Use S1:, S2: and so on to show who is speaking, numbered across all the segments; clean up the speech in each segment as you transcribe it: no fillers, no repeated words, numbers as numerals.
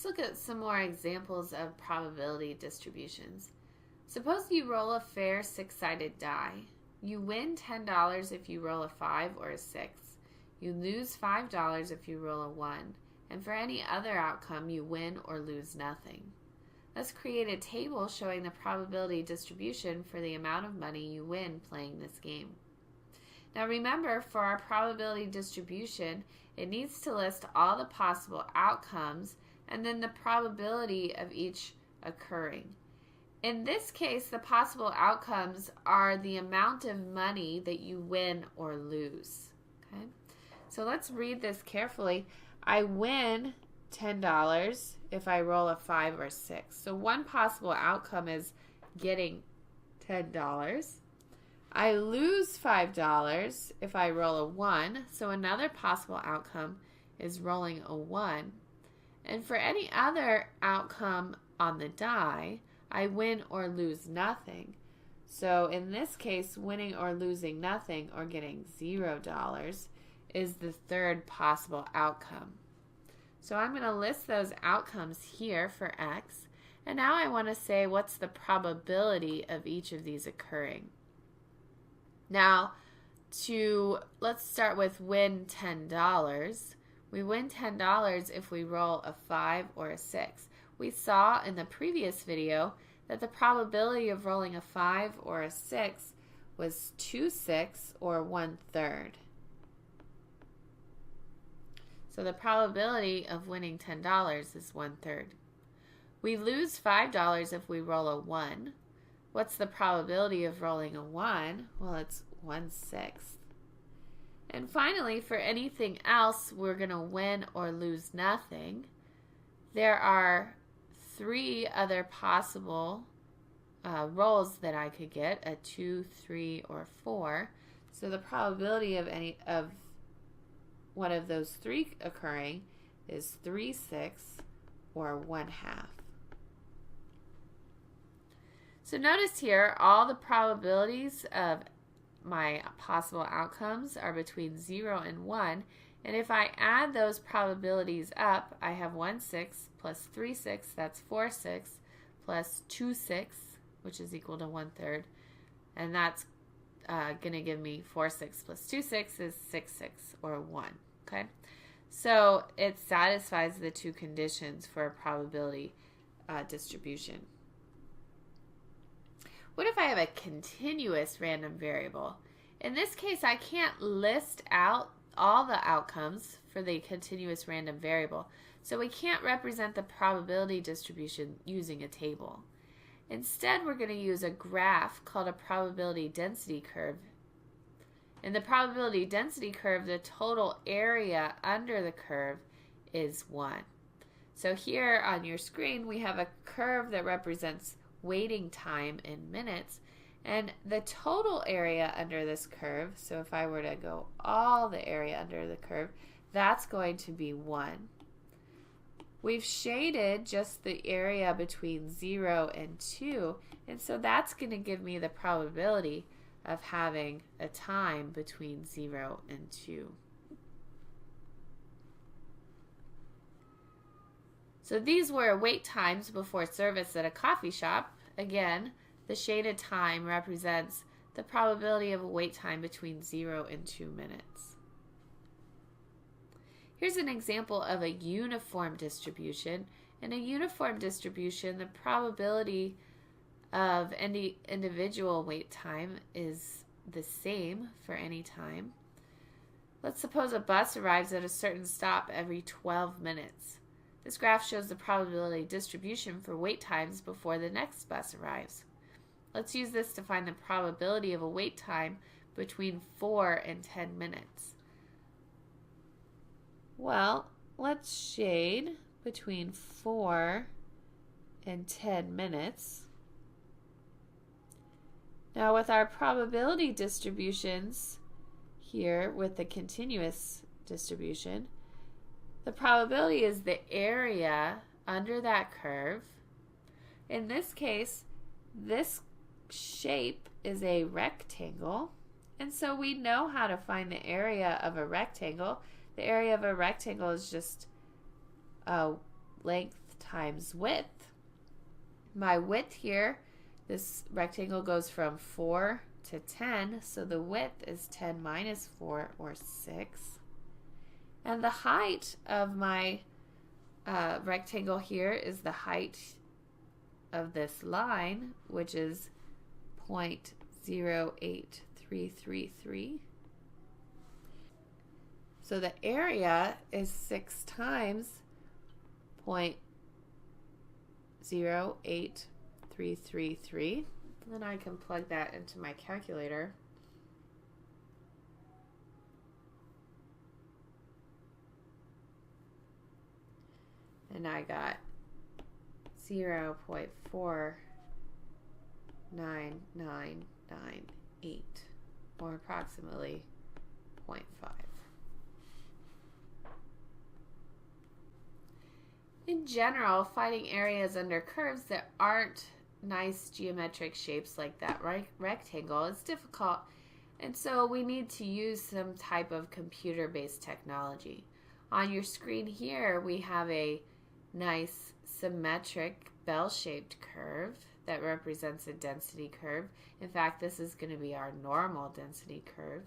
S1: Let's look at some more examples of probability distributions. Suppose you roll a fair six-sided die. You win $10 if you roll a 5 or a 6. You lose $5 if you roll a 1. And for any other outcome, you win or lose nothing. Let's create a table showing the probability distribution for the amount of money you win playing this game. Now remember, for our probability distribution, it needs to list all the possible outcomes and then the probability of each occurring. In this case, the possible outcomes are the amount of money that you win or lose. Okay? So let's read this carefully. I win $10 if I roll a 5 or 6. So one possible outcome is getting $10. I lose $5 if I roll a 1. So another possible outcome is rolling a 1. And for any other outcome on the die, I win or lose nothing. So in this case, winning or losing nothing or getting $0 is the third possible outcome. So I'm going to list those outcomes here for X. And now I want to say what's the probability of each of these occurring. Now, let's start with win $10. We win $10 if we roll a 5 or a 6. We saw in the previous video that the probability of rolling a 5 or a 6 was 2/6 or 1/3. So the probability of winning $10 is 1/3. We lose $5 if we roll a 1. What's the probability of rolling a 1? Well, it's 1/6. And finally, for anything else, we're going to win or lose nothing. There are 3 other possible rolls that I could get, a 2, 3, or 4. So the probability of one of those 3 occurring is 3/6 or 1/2. So notice here, all the probabilities of my possible outcomes are between 0 and 1. And if I add those probabilities up, I have 1/6 plus 3/6, that's 4/6, plus 2/6, which is equal to 1/3. And that's going to give me 4/6 plus 2/6 is 6/6 or 1. Okay, so it satisfies the 2 conditions for a probability distribution. What if I have a continuous random variable? In this case, I can't list out all the outcomes for the continuous random variable, so we can't represent the probability distribution using a table. Instead, we're going to use a graph called a probability density curve. In the probability density curve, the total area under the curve is 1. So here on your screen, we have a curve that represents waiting time in minutes, and the total area under this curve, so if I were to go all the area under the curve, that's going to be 1. We've shaded just the area between 0 and 2, and so that's going to give me the probability of having a time between 0 and 2. So these were wait times before service at a coffee shop. Again, the shaded time represents the probability of a wait time between 0 and 2 minutes. Here's an example of a uniform distribution. In a uniform distribution, the probability of any individual wait time is the same for any time. Let's suppose a bus arrives at a certain stop every 12 minutes. This graph shows the probability distribution for wait times before the next bus arrives. Let's use this to find the probability of a wait time between 4 and 10 minutes. Well, let's shade between 4 and 10 minutes. Now with our probability distributions here with the continuous distribution, the probability is the area under that curve. In this case, this shape is a rectangle, and so we know how to find the area of a rectangle. The area of a rectangle is just length times width. My width here, this rectangle goes from 4 to 10, so the width is 10 minus 4, or 6. And the height of my rectangle here is the height of this line, which is 0.08333. So the area is 6 times 0.08333. Then I can plug that into my calculator. And I got 0.49998, or approximately 0.5. In general, finding areas under curves that aren't nice geometric shapes like that rectangle is difficult, and so we need to use some type of computer-based technology. On your screen here, we have a nice symmetric bell-shaped curve that represents a density curve. In fact, this is going to be our normal density curve.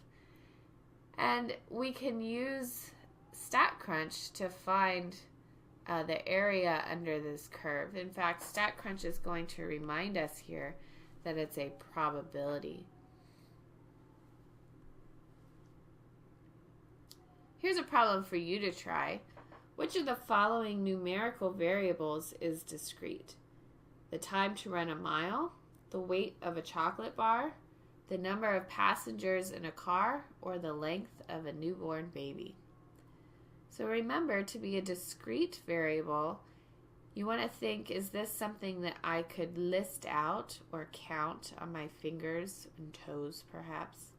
S1: And we can use StatCrunch to find the area under this curve. In fact, StatCrunch is going to remind us here that it's a probability. Here's a problem for you to try. Which of the following numerical variables is discrete? The time to run a mile, the weight of a chocolate bar, the number of passengers in a car, or the length of a newborn baby? So remember, to be a discrete variable, you want to think, is this something that I could list out or count on my fingers and toes perhaps?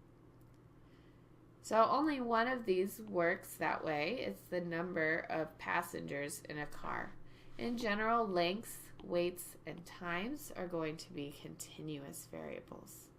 S1: So only one of these works that way. It's the number of passengers in a car. In general, lengths, weights, and times are going to be continuous variables.